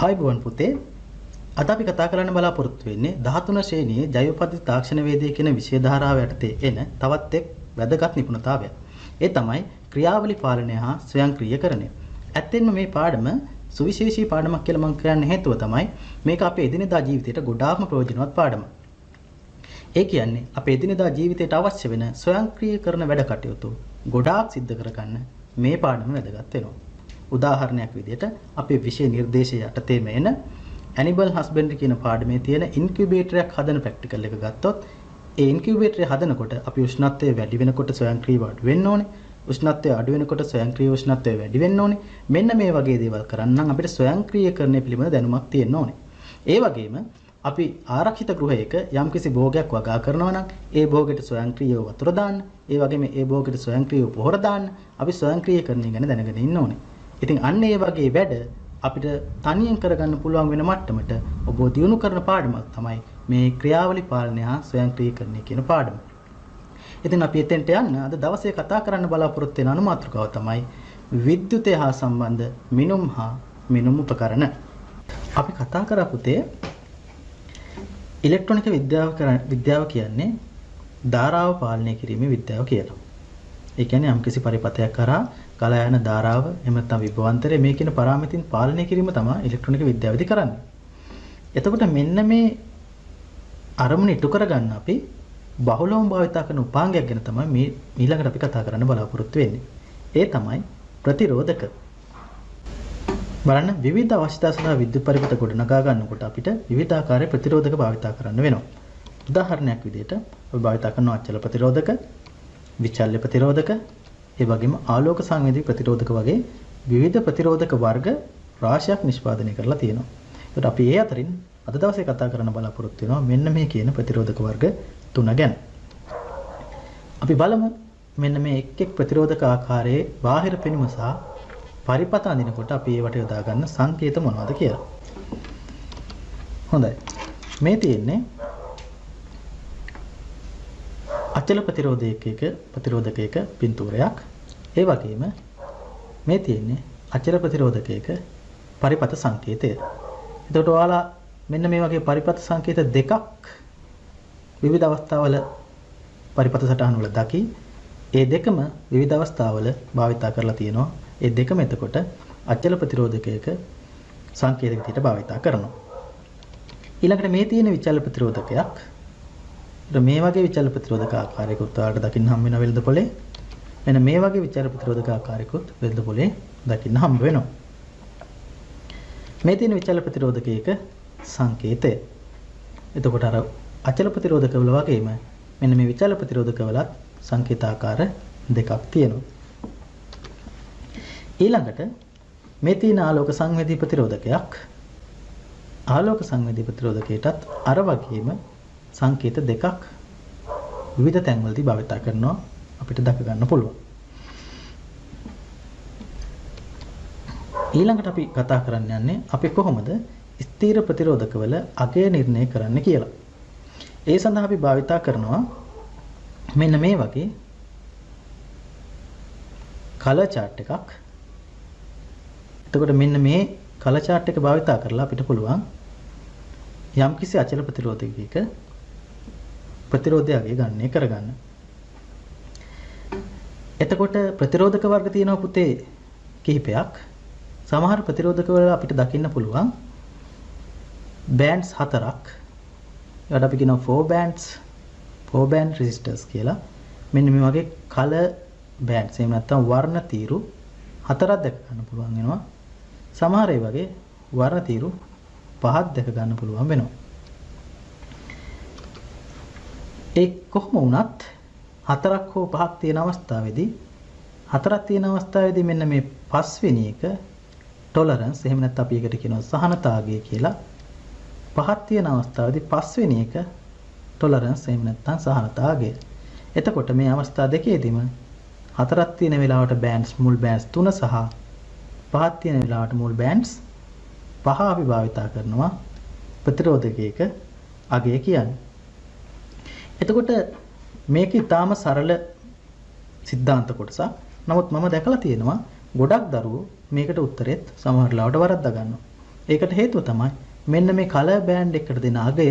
ආයුබෝවන් පුතේ අද අපි කතා කරන්න බලාපොරොත්තු වෙන්නේ 13 ශ්‍රේණියේ ජෛව පද්ධති තාක්ෂණ වේදයේ කියන විෂය ධාරාව යටතේ එන තවත් එක් වැදගත් නිපුණතාවයක්. ඒ තමයි ක්‍රියාවලි පාලනය හා ස්වයංක්‍රීයකරණය. ඇත්තෙන්ම මේ පාඩම සුවිශේෂී පාඩමක් කියලා මම කියන්න හේතුව තමයි මේක අපේ එදිනෙදා ජීවිතයට ගොඩාක්ම ප්‍රයෝජනවත් පාඩමක්. ඒ කියන්නේ අපේ එදිනෙදා ජීවිතයට අවශ්‍ය වෙන ස්වයංක්‍රීයකරණ වැඩ කටයුතු ගොඩාක් සිද්ධ කරගන්න මේ පාඩම වැදගත් වෙනවා. උදාහරණයක් විදිහට අපේ විෂය නිර්දේශය යටතේම එන ඇනිමල් හස්බන්ඩරි කියන පාඩමේ තියෙන ඉන්කියුබේටරයක් හදන ප්‍රැක්ටිකල් එක ගත්තොත් ඒ ඉන්කියුබේටරය හදනකොට අපි උෂ්ණත්වය වැඩි වෙනකොට ස්වයංක්‍රීයව අඩු වෙන්න ඕනේ. උෂ්ණත්වය අඩු වෙනකොට ස්වයංක්‍රීය උෂ්ණත්වය වැඩි වෙන්න ඕනේ. මෙන්න මේ වගේ දේවල් කරන්න නම් අපිට ස්වයංක්‍රීයකරණය පිළිබඳ දැනුමක් තියෙන්න ඕනේ. ඒ වගේම අපි ආරක්ෂිත ගෘහයක යම්කිසි භෝගයක් වගා කරනවා නම් ඒ භෝගයට ස්වයංක්‍රීයව වතුර දාන්න, ඒ වගේම ඒ භෝගයට ස්වයංක්‍රීයව පොහොර දාන්න අපි ස්වයංක්‍රීයකරණය ගැන දැනගෙන ඉන්න ඕනේ. ඉතින් අන්න ඒ වගේ වැඩ අපිට තනියෙන් කරගන්න පුළුවන් වෙන මට්ටමට ඔබ දියුණු කරන පාඩමක් තමයි මේ ක්‍රියාවලි පාලනය හා ස්වයංක්‍රීයකරණය කියන පාඩම. ඉතින් අපි එතෙන්ට යන්න අද දවසේ කතා කරන්න බලාපොරොත්තු වෙන අනුමාතෘකාව තමයි විද්‍යුතය හා සම්බන්ධ මිනුම් හා මිනුම් උපකරණ. අපි කතා කරා පුතේ ඉලෙක්ට්‍රොනික විද්‍යාව කියන්නේ ධාරාව පාලනය කිරීමේ විද්‍යාව කියලා. ඒ කියන්නේ යම්කිසි පරිපථයක් කරා ගලා යන ධාරාව එහෙම නැත්නම් විභවාන්තරය මේ කියන පාරාමිතින් පාලනය කිරීම තමයි ඉලෙක්ට්‍රොනික විද්‍යාවේදී කරන්නේ. එතකොට මෙන්න මේ අරමුණ ඉටු කරගන්න අපි බහුලවම භාවිතා කරන උපාංගයක් ගැන තමයි මේ ඊළඟට අපි කතා කරන්න බලාපොරොත්තු වෙන්නේ. ඒ තමයි ප්‍රතිරෝධක. බලන්න විවිධ අවශ්‍යතා සඳහා විද්‍යුත් පරිපථ ගොඩනගා ගන්නකොට අපිට විවිධ ආකාරයේ ප්‍රතිරෝධක භාවිතා කරන්න වෙනවා. උදාහරණයක් විදිහට අපි භාවිතා කරන අචල ප්‍රතිරෝධක, විචල්්‍ය ප්‍රතිරෝධක, ඒ වගේම ආලෝක සංවේදී ප්‍රතිරෝධක වගේ විවිධ ප්‍රතිරෝධක වර්ග රාශියක් නිෂ්පාදනය කරලා තියෙනවා. ඒකට අපි ඒ අතරින් අද දවසේ කතා කරන්න බලාපොරොත්තු වෙනවා මෙන්න මේ කියන ප්‍රතිරෝධක වර්ග තුන ගැන. අපි බලමු මෙන්න මේ එක් එක් ප්‍රතිරෝධක ආකාරයේ බාහිර පෙනුම සහ පරිපථ අඳිනකොට අපි ඒවට යොදා ගන්න සංකේත මොනවද කියලා. හොඳයි. මේ තියෙන්නේ අචල ප්‍රතිරෝධකයක පින්තූරයක්. ඒ වගේම මේ තියෙන්නේ අචල ප්‍රතිරෝධකයක පරිපථ සංකේතය. එතකොට ඔයාලා මෙන්න මේ වගේ පරිපථ සංකේත දෙකක් විවිධ අවස්ථාවල පරිපථ සටහන් වල දකි. ඒ දෙකම විවිධ අවස්ථාවල භාවිතා කරලා තියෙනවා. ඒ දෙකම එතකොට අචල ප්‍රතිරෝධකයක සංකේත විදිහට භාවිතා කරනවා. ඊළඟට මේ තියෙන විචල ප්‍රතිරෝධකයක් මේ වගේ විචල ප්‍රතිරෝධක ආකාරයකට ඔයාලට දකින්න හම්බ වෙන වෙළඳ පොලේ මෙන්න මේ වගේ විචල ප්‍රතිරෝධක ආකාරයකට වෙළඳ පොලේ දකින්න හම්බ වෙනවා. මේ තියෙන විචල ප්‍රතිරෝධකයක සංකේතය. එතකොට අර අචල ප්‍රතිරෝධක වල වගේම මෙන්න මේ විචල ප්‍රතිරෝධක වලත් සංකේතාකාර දෙකක් තියෙනවා. ඊළඟට මේ තියෙන ආලෝක සංවේදී ප්‍රතිරෝධකයක්. ආලෝක සංවේදී ප්‍රතිරෝධකයටත් අර වගේම සංකේත දෙකක් විවිධ තැන්වලදී භාවිත කරනවා අපිට දක ගන්න පුළුවන්. ඊළඟට අපි කතා කරන්න යන්නේ අපි කොහොමද ස්ථීර ප්‍රතිරෝධකවල අගය නිර්ණය කරන්න කියලා. ඒ සඳහා අපි භාවිත කරනවා මෙන්න මේ වගේ කලර් chart එකක්. එතකොට මෙන්න මේ කලර් chart එක භාවිත කරලා අපිට පුළුවන් යම්කිසි අචල ප්‍රතිරෝධකයක ප්‍රතිරෝධය අගය ගණනය කරගන්න. එතකොට ප්‍රතිරෝධක වර්ග තියෙනවා පුතේ කිහිපයක්. සමහර ප්‍රතිරෝධක වල අපිට දකින්න පුළුවන් බෑන්ඩ්ස් 4ක්. ඒකට අපි කියනවා 4 band resistors කියලා. මෙන්න මේ වගේ color bands එහෙම නැත්නම් වර්ණ තීරු 4ක් දැක ගන්න පුළුවන් වෙනවා. සමහර ඒ වගේ වර්ණ තීරු 5ක් දැක ගන්න පුළුවන් වෙනවා. ඒ කොහොම වුණත් 4ක් හෝ 5ක් තියෙන අවස්ථාවේදී 4ක් තියෙන අවස්ථාවේදී මෙන්න මේ 5 වෙනි එක tolerance එහෙම නැත්නම් අපි ඒකට කියනවා සහනතාවය කියලා. 5ක් තියෙන අවස්ථාවේදී 5 වෙනි එක tolerance එහෙම නැත්නම් සහනතාවය. එතකොට මේ අවස්ථා දෙකේදීම 4ක් තියෙන වෙලාවට bands මුල් bands 3 සහ 5ක් තියෙන වෙලාවට මුල් bands 5 අපි භාවිතා කරනවා ප්‍රතිරෝධකයක අගය කියන්නේ. එතකොට මේක ඊටාම සරල සිද්ධාන්ත කොටසක්. නමුත් මම දැකලා තියෙනවා ගොඩක් දරුවෝ මේකට උත්තරෙත් සමහර ලාවට වරද්දා ගන්නවා. ඒකට හේතුව තමයි මෙන්න මේ කලර් බෑන්ඩ් එකට දෙන අගය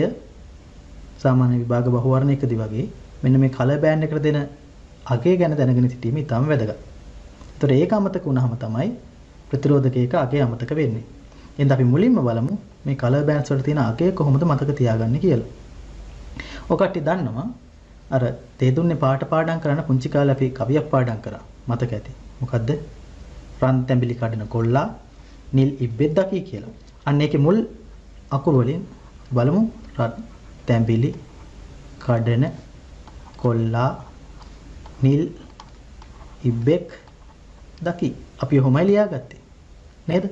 සාමාන්‍ය විභාග බහුවර්ණයකදී වගේ මෙන්න මේ කලර් බෑන්ඩ් එකට දෙන අගය ගැන දැනගෙන සිටීම ඉතාම වැදගත්. ඒතර ඒක අමතක වුණාම තමයි ප්‍රතිරෝධකයක අගය අමතක වෙන්නේ. එහෙනම් අපි මුලින්ම බලමු මේ කලර් බෑන්ඩ්ස් වල තියෙන අගය කොහොමද මතක තියාගන්නේ කියලා. ඔය කට්ටිය දන්නවා අර තේදුන්නේ පාට පාඩම් කරන පුංචි කාලේ අපි කවියක් පාඩම් කරා. මතක ඇති. මොකද්ද? රන් තැඹිලි කඩන කොල්ලා නිල් ඉබ්බෙක් දකි කියලා. අන්න ඒකේ මුල් අකුරු වලින් බලමු රන් තැඹිලි කඩන කොල්ලා නිල් ඉබ්බෙක් දකි. අපි ඔහොමයි ලියාගත්තේ. නේද?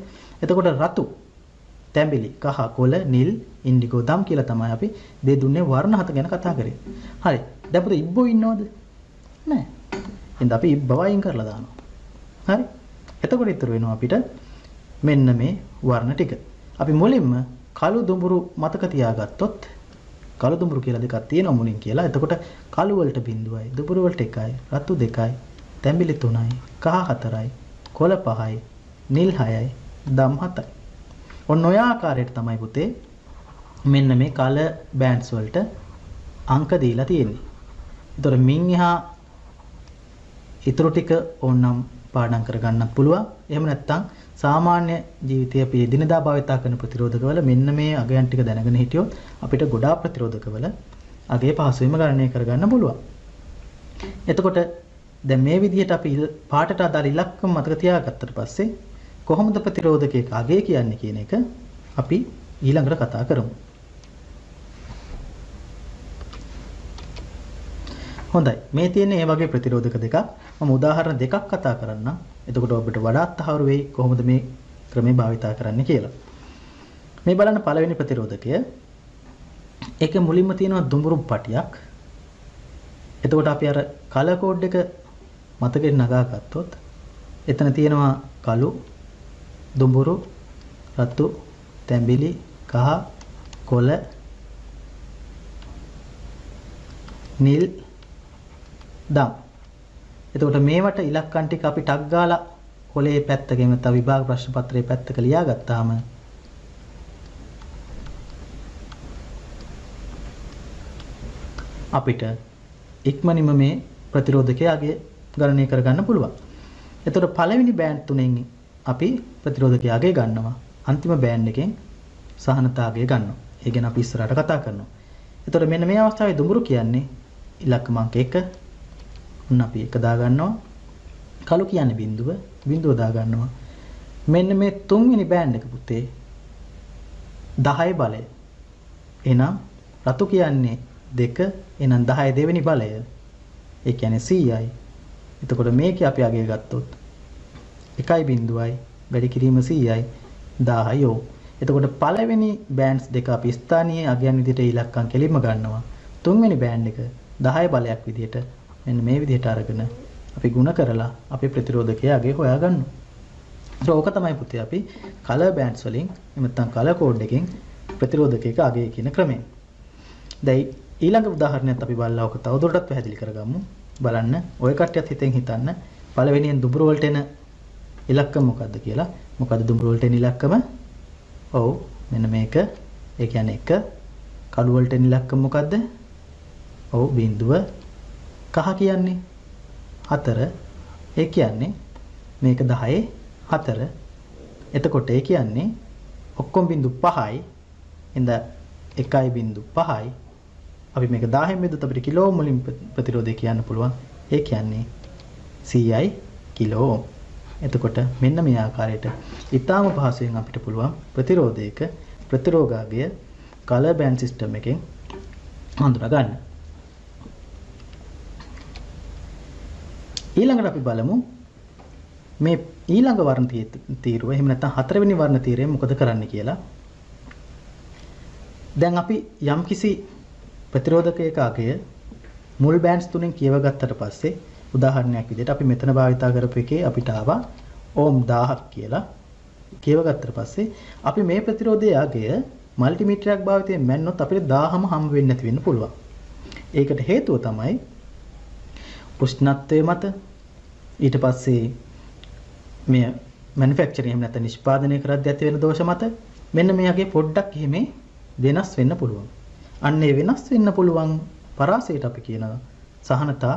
එතකොට රතු තැඹිලි කහ කොළ නිල් ඉන්ඩිගෝ දම් කියලා තමයි අපි දෙදුන්නේ වර්ණ හත ගැන කතා කරේ. හරි. දැන් පුතේ ඉබ්බෝ ඉන්නවද? නැහැ. එහෙනම් අපි ඉබ්බව අයින් කරලා දානවා. හරි. එතකොට ඉතුරු වෙනවා අපිට මෙන්න මේ වර්ණ ටික. අපි මුලින්ම කළු දුඹුරු මතක තියාගත්තොත් කළු දුඹුරු කියලා දෙකක් තියෙනවා මුලින් කියලා. එතකොට කළු වලට 0යි, දුඹුරු වලට 1යි, රතු 2යි, තැඹිලි 3යි, කහ 4යි, කොළ 5යි, නිල් 6යි, දම් 7යි. ඔන්න ඔය ආකාරයට තමයි පුතේ මෙන්න මේ කලර් බෑන්ඩ්ස් වලට අංක දීලා තියෙන්නේ. ඒතර මින් එහා ඊටු ටික ඕනනම් පාඩම් කරගන්නත් පුළුවන්. එහෙම නැත්නම් සාමාන්‍ය ජීවිතයේ අපි එදිනදා භාවිතා කරන ප්‍රතිරෝධකවල මෙන්න මේ අගයන් ටික දැනගෙන හිටියොත් අපිට ගොඩාක් ප්‍රතිරෝධකවල අගය පහසුවෙන්ම ගණනය කරගන්න පුළුවන්. එතකොට දැන් මේ විදිහට අපි පාඩට අදාළ ඉලක්කම මතක තියාගත්තට පස්සේ කොහොමද ප්‍රතිරෝධකයක අගය කියන්නේ කියන එක අපි ඊළඟට කතා කරමු. හොඳයි. මේ තියෙන මේ වගේ ප්‍රතිරෝධක දෙකක්. මම උදාහරණ දෙකක් කතා කරන්නම්. එතකොට ඔබට වඩාත් තහවුරු වෙයි කොහොමද මේ ක්‍රමේ භාවිතා කරන්න කියලා. මේ බලන්න පළවෙනි ප්‍රතිරෝධකය. ඒකේ මුලින්ම තියෙනවා දුඹුරු පටියක්. එතකොට අපි අර කලර් කෝඩ් එක මතකෙන් නගා ගත්තොත් එතන තියෙනවා කළු, දුඹුරු, රතු, තැඹිලි, කහ, කොළ, නිල්, දම්. එතකොට මේවට ඉලක්කම් ටික අපි ටක් ගාලා කොලේ පැත්තකෙම නැත්නම් විභාග ප්‍රශ්න පත්‍රයේ පැත්තක ලියාගත්තාම අපිට ඉක්මනින්ම මේ ප්‍රතිරෝධකයේ අගය ගණනය කරගන්න පුළුවන්. එතකොට පළවෙනි බෑන්ඩ් තුනෙන් අපි ප්‍රතිරෝධකයේ අගය ගන්නවා. අන්තිම බෑන්ඩ් එකෙන් සහනතාවය ගන්නවා. ඒ ගැන අපි ඉස්සරහට කතා කරනවා. එතකොට මෙන්න මේ අවස්ථාවේ දුඹුරු කියන්නේ ඉලක්කම අංක 1. උන් අපි 1 දා ගන්නවා. කළු කියන්නේ බිඳුව දා ගන්නවා. මෙන්න මේ තුන්වෙනි බෑන්ඩ් එක පුතේ 10 බලය. එහෙනම් රතු කියන්නේ 2. එහෙනම් 10 දෙවෙනි බලය. ඒ කියන්නේ 100යි. එතකොට මේකේ අපි අගය ගත්තොත් 1.0යි වැඩි කිරීම 100යි 1000යි. එතකොට පළවෙනි බෑන්ඩ්ස් දෙක අපි ස්ථානීය අගයන් විදිහට ඉලක්කම් කෙලින්ම ගන්නවා. තුන්වෙනි බෑන්ඩ් එක 10 බලයක් විදිහට මෙන්න මේ විදිහට අරගෙන අපි ಗುಣ කරලා අපේ ප්‍රතිරෝධකයේ අගය හොයාගන්නවා. ඒක ඕක තමයි පුතේ අපි කලර් බෑන්ඩ්ස් වලින් එහෙම නැත්නම් කලර් කෝඩ් එකෙන් ප්‍රතිරෝධකයක අගය කියන ක්‍රමය. දැන් ඊළඟ උදාහරණයක් අපි බලලා ඔක තවදුරටත් පැහැදිලි කරගමු. බලන්න ඔය කට්ටියත් හිතෙන් හිතන්න පළවෙනියෙන් දුඹුරු වලට එන ඉලක්කම මොකද්ද කියලා. මොකද්ද දුඹුරු වලට එන ඉලක්කම? ඔව් මෙන්න මේක. ඒ කියන්නේ 1. කළු වලට එන ඉලක්කම මොකද්ද? ඔව් බිඳුව. කහ කියන්නේ 4. ඒ කියන්නේ මේක 10 4. එතකොට ඒ කියන්නේ ඔක්කොම බිඳු 5යි. ඉඳ 1.5යි. අපි මේක 1000න් බෙදුවොත් අපිට කිලෝ වලින් ප්‍රතිරෝධය කියන්න පුළුවන්. ඒ කියන්නේ 100යි කිලෝ. එතකොට මෙන්න මේ ආකාරයට ඊටාම පහසුවෙන් අපිට පුළුවන් ප්‍රතිරෝධයක ප්‍රතිරෝධාගය කලර් බෑන්ඩ් සිස්ටම් එකෙන් හඳුනා ගන්න. ඊළඟට අපි බලමු මේ ඊළඟ වර්ණ තීරුව එහෙම නැත්නම් හතරවෙනි වර්ණ තීරය මොකද කරන්න කියලා. දැන් අපි යම්කිසි ප්‍රතිරෝධකයක අගය මුල් බෑන්ඩ්ස් තුනෙන් කියව ගත්තට පස්සේ උදාහරණයක් විදිහට අපි මෙතන භාවිතා කරපු එකේ අපිට ආවා ඕම් 1000ක් කියලා කියව ගත්තට පස්සේ අපි මේ ප්‍රතිරෝධයේ අගය මල්ටිමීටරයක් භාවිතයෙන් මැන්නොත් අපිට 1000ම හම්බ වෙන්නේ නැති වෙන්න පුළුවන්. ඒකට හේතුව තමයි උෂ්ණත්වය මත ඊට පස්සේ මේ මැනුෆැක්චරින් එහෙම නැත්නම් නිෂ්පාදනය කරද්දී ඇති වෙන දෝෂ මත මෙන්න මෙයාගේ පොඩ්ඩක් එහෙම වෙනස් වෙන්න පුළුවන්. අන්න ඒ වෙනස් වෙන්න පුළුවන් පරාසයට අපි කියනවා සහනතා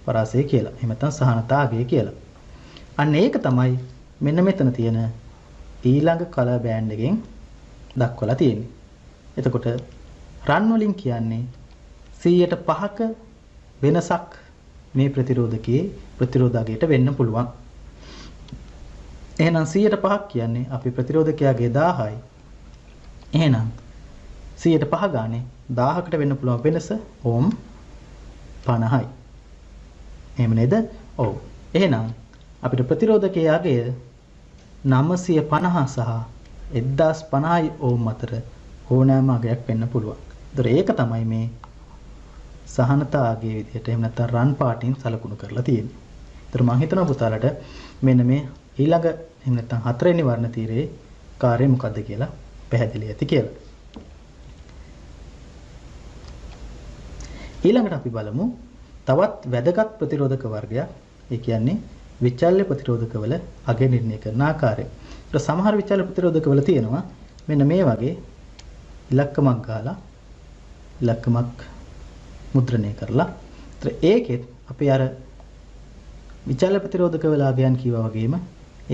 පරාසය කියලා. එහෙම නැත්නම් සහනතාගය කියලා. අන්න ඒක තමයි මෙන්න මෙතන තියෙන ඊළඟ කලර් බෑන්ඩ් එකෙන් දක්වලා තියෙන්නේ. එතකොට රන් වලින් කියන්නේ 100%ක වෙනසක් මේ ප්‍රතිරෝධකයේ ප්‍රතිරෝධාගයට වෙන්න පුළුවන්. එහෙනම් 100%ක් කියන්නේ අපි ප්‍රතිරෝධකයාගේ 1000යි. එහෙනම් 100% ගානේ 1000කට වෙන්න පුළුවන් වෙනස ඕම් 50යි. එහෙම නේද? ඔව්. එහෙනම් අපිට ප්‍රතිරෝධකයාගේ 950 සහ 1050යි ඕම් අතර ඕනෑම අගයක් වෙන්න පුළුවන්. ඒතර ඒක තමයි මේ සහනතා අගයේ විදිහට එහෙම නැත්නම් රන් පාටින් සලකුණු කරලා තියෙන්නේ. ඒතර මම හිතනවා පුතාලට මෙන්න මේ ඊළඟ එහෙම නැත්නම් හතරවෙනි වර්ණ තීරයේ කාර්යය මොකද්ද කියලා පැහැදිලි ඇති කියලා. ඊළඟට අපි බලමු තවත් වැදගත් ප්‍රතිරෝධක වර්ගයක්. ඒ කියන්නේ විචල්්‍ය ප්‍රතිරෝධකවල අගය නිර්ණය කරන ආකාරය. ඒත් සමහර විචල්්‍ය ප්‍රතිරෝධකවල තියෙනවා මෙන්න මේ වගේ ඉලක්කමක් ගහලා ඉලක්කමක් මුද්‍රණය කරලා. ඒත් ඒකෙත් අපි අර විචල්්‍ය ප්‍රතිරෝධකවල අගයන් කිව්වා වගේම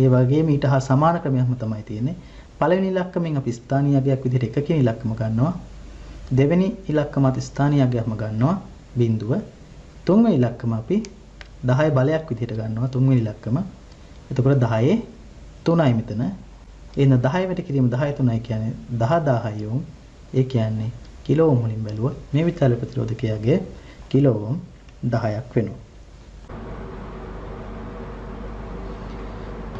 ඒ වගේම ඊට හා සමාන ක්‍රමයක්ම තමයි තියෙන්නේ. පළවෙනි ඉලක්කමෙන් අපි ස්ථානීය අගයක් විදිහට එකකින් ඉලක්කම ගන්නවා. දෙවෙනි ඉලක්කමත් ස්ථානීය අගයක්ම ගන්නවා බිඳුව. තුන්වෙනි ඉලක්කම අපි 10 බලයක් විදිහට ගන්නවා තුන්වෙනි ඉලක්කම. එතකොට 10 3යි මෙතන. එන 10 වැට කිරීම 10 3යි කියන්නේ 10000 ඕම්. ඒ කියන්නේ කිලෝ ඕම් වලින් බැලුවොත් මේ විචල්්‍ය ප්‍රතිරෝධකයාගේ කිලෝ ඕම් 10ක් වෙනවා.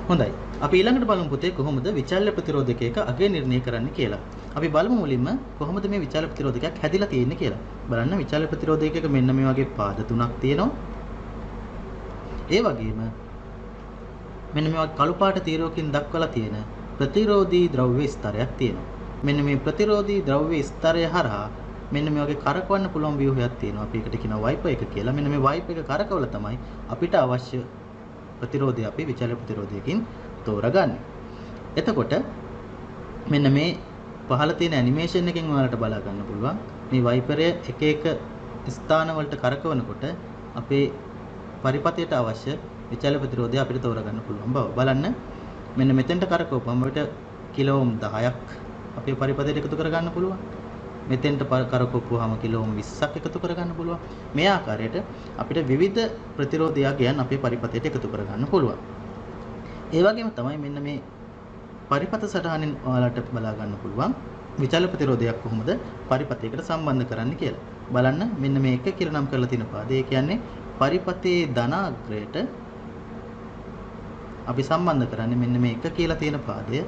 හොඳයි. අපි ඊළඟට බලමු පුතේ කොහොමද විචල්්‍ය ප්‍රතිරෝධකයක අගය නිර්ණය කරන්න කියලා. අපි බලමු මුලින්ම කොහොමද මේ විචල්්‍ය ප්‍රතිරෝධකයක් හැදිලා තියෙන්නේ කියලා. බලන්න විචල්්‍ය ප්‍රතිරෝධකයක මෙන්න මේ වගේ පාද තුනක් තියෙනවා. ඒ වගේම මෙන්න මේ වගේ කළු පාට තීරයකින් දක්වලා තියෙන ප්‍රතිරෝධී ද්‍රව්‍ය ස්තරයක් තියෙනවා. මෙන්න මේ ප්‍රතිරෝධී ද්‍රව්‍ය ස්තරය හරහා මෙන්න මේ වගේ කරකවන්න පුළුවන් ව්‍යුහයක් තියෙනවා. අපි ඒකට කියනවා වයිපර් එක කියලා. මෙන්න මේ වයිපර් එක කරකවල තමයි අපිට අවශ්‍ය ප්‍රතිරෝධය අපි විචල්්‍ය ප්‍රතිරෝධයකින් තෝරගන්නේ. එතකොට මෙන්න මේ පහළ තියෙන ඇනිමේෂන් එකෙන් ඔයාලට බලා ගන්න පුළුවන් මේ වයිපරය එක එක ස්ථාන වලට කරකවනකොට අපේ පරිපතයට අවශ්‍ය විචල්්‍ය ප්‍රතිරෝධය අපිට තෝරගන්න පුළුවන් බව. බලන්න මෙන්න මෙතෙන්ට කරකවපුවම අපිට කිලෝ ඕම් 10ක් අපේ පරිපතයට එකතු කරගන්න පුළුවන්. මෙතෙන්ට කරකවපුවාම කිලෝ ඕම් 20ක් එකතු කරගන්න පුළුවන්. මේ ආකාරයට අපිට විවිධ ප්‍රතිරෝධයයන් අපේ පරිපතයට එකතු කරගන්න පුළුවන්. ඒ වගේම තමයි මෙන්න මේ පරිපත සටහනෙන් ඔයාලට බලා ගන්න පුළුවන් විචල්්‍ය ප්‍රතිරෝධයක් කොහොමද පරිපතයකට සම්බන්ධ කරන්නේ කියලා. බලන්න මෙන්න මේ එක කියලා නම් කරලා තියෙන පාදය. ඒ කියන්නේ පරිපතේ ධනාග්‍රයට අපි සම්බන්ධ කරන්නේ මෙන්න මේ එක කියලා තියෙන පාදය.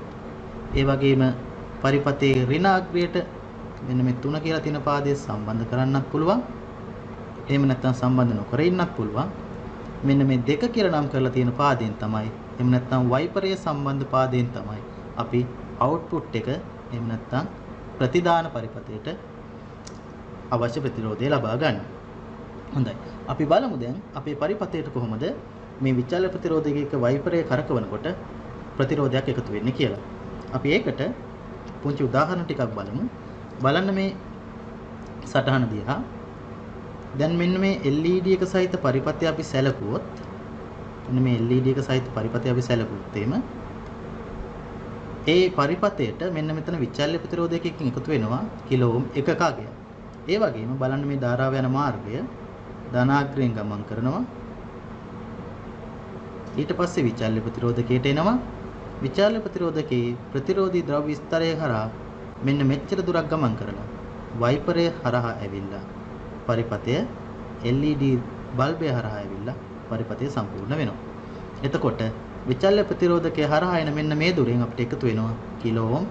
ඒ වගේම පරිපතේ ඍණාග්‍රයට මෙන්න මේ 3 කියලා තියෙන පාදය සම්බන්ධ කරන්නත් පුළුවන්. එහෙම නැත්නම් සම්බන්ධ නොකර ඉන්නත් පුළුවන්. මෙන්න මේ දෙක කියලා නම් කරලා තියෙන පාදයෙන් තමයි එහෙම නැත්නම් වයිපරයේ සම්බන්ධ පාදයෙන් තමයි අපි අවුට්පුට් එක එහෙම නැත්නම් ප්‍රතිදාන පරිපතයට අවශ්‍ය ප්‍රතිරෝධය ලබා ගන්න. හොඳයි. අපි බලමු දැන් අපේ පරිපතයට කොහොමද මේ විචල්්‍ය ප්‍රතිරෝධයක වයිපරයේ කරකවනකොට ප්‍රතිරෝධයක් එකතු වෙන්නේ කියලා. අපි ඒකට පුංචි උදාහරණ ටිකක් බලමු. බලන්න මේ සටහන දිහා. දැන් මෙන්න මේ LED එක සහිත පරිපතය අපි සැලකුවොත් මෙන්න මේ LED එක සහිත පරිපතය අපි සැලකුවොත් එහෙම ඒ පරිපතයට මෙන්න මෙතන විචල්්‍ය ප්‍රතිරෝධයකින් එකතු වෙනවා කිලෝ ඕම් 1ක අගයක්. ඒ වගේම බලන්න මේ ධාරාව යන මාර්ගය ධනාග්‍රයෙන් ගමන් කරනවා. ඊට පස්සේ විචල්්‍ය ප්‍රතිරෝධකයට එනවා. විචල්්‍ය ප්‍රතිරෝධකයේ ප්‍රතිරෝධී ද්‍රව්‍ය ස්තරය හරහා මෙන්න මෙච්චර දුරක් ගමන් කරලා වයිපරය හරහා ඇවිල්ලා පරිපතය LED බල්බය හරහා ඇවිල්ලා පරිපතය සම්පූර්ණ වෙනවා. එතකොට විචල්්‍ය ප්‍රතිරෝධකයේ හරහා එන මෙන්න මේ දුරෙන් අපිට එකතු වෙනවා කිලෝ ඕම්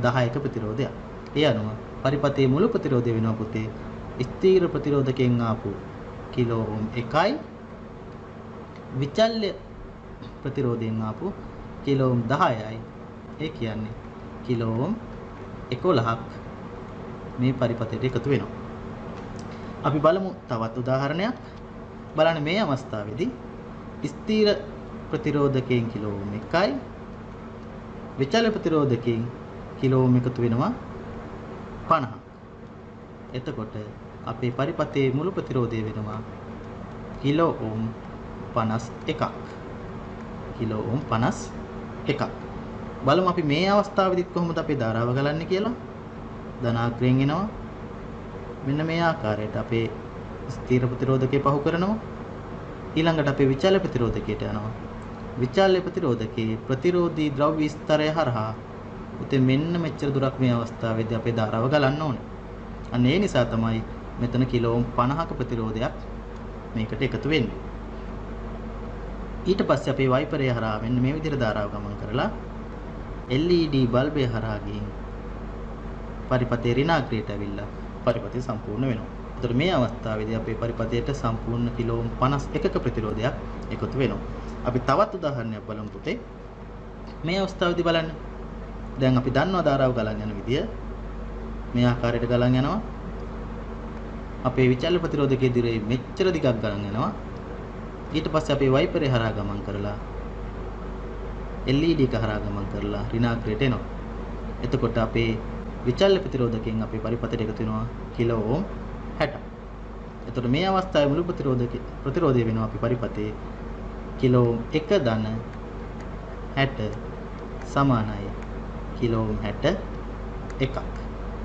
10ක ප්‍රතිරෝධයක්. ඒ අනුව පරිපතේ මුළු ප්‍රතිරෝධය වෙනවා පුතේ ස්ථීර ප්‍රතිරෝධකයෙන් ආපු කිලෝ ඕම් 1යි විචල්්‍ය ප්‍රතිරෝධයෙන් ආපු කිලෝ ඕම් 10යි. ඒ කියන්නේ කිලෝ ඕම් 11ක් මේ පරිපතයට එකතු වෙනවා. අපි බලමු තවත් උදාහරණයක්. බලන්න මේ අවස්ථාවේදී ස්ථීර ප්‍රතිරෝධකයෙන් කිලෝ ඕම් 1යි විචල්්‍ය ප්‍රතිරෝධකයෙන් කිලෝ ඕම් එකතු වෙනවා 50ක්. එතකොට අපේ පරිපථයේ මුළු ප්‍රතිරෝධය වෙනවා කිලෝ ඕම් 51ක්. කිලෝ ඕම් 51ක්. බලමු අපි මේ අවස්ථාවේදීත් කොහොමද අපේ ධාරාව ගලන්නේ කියලා. ධනාග්‍රයෙන් එනවා. මෙන්න මේ ආකාරයට අපේ ස්ථිර ප්‍රතිරෝධකේ පහු කරනවා. ඊළඟට අපේ විචල්‍ය ප්‍රතිරෝධකයට යනවා. විචල්‍ය ප්‍රතිරෝධකේ ප්‍රතිරෝධී ද්‍රව්‍ය ස්තරය හරහා උතේ මෙන්න මෙච්චර දුරක් මේ අවස්ථාවේදී අපේ ධාරාව ගලන්න ඕනේ. අන්න ඒ නිසා තමයි මෙතන කිලෝ ඕම් 50ක ප්‍රතිරෝධයක් මේකට එකතු වෙන්නේ. ඊට පස්සේ අපේ වයිපරය හරහා මෙන්න මේ විදිහට ධාරාව ගමන් කරලා LED බල්බය හරහා ගිහින් පරිපථයේ ඍණාග්‍රයට ඇවිල්ලා පරිපථය සම්පූර්ණ වෙනවා. එතකොට මේ අවස්ථාවේදී අපේ පරිපථයට සම්පූර්ණ කිලෝ ඕම් 51ක ප්‍රතිරෝධයක් එකතු වෙනවා. අපි තවත් උදාහරණයක් බලමු පුතේ. මේ අවස්ථාවේදී බලන්න. දැන් අපි දන්නවා ධාරාව ගලන් යන විදිය. මේ ආකාරයට ගලන් යනවා. අපේ විචල්‍ය ප්‍රතිරෝධකයේ දිරේ මෙච්චර දිගක් ගලන් යනවා. ඊට පස්සේ අපේ වයිපරේ හරහා ගමන් කරලා LED එක හරහා ගමන් කරලා ඍණාග්‍රයට එනවා. එතකොට අපේ විචල්‍ය ප්‍රතිරෝධකයෙන් අපේ පරිපථයට එකතු වෙනවා කිලෝ ඕම් 60. එතකොට මේ අවස්ථාවේ මුළු ප්‍රතිරෝධය වෙනවා අපි පරිපථයේ කිලෝ ඕම් 1 ධන 60 සමානයි කිලෝ ඕම් 61ක්.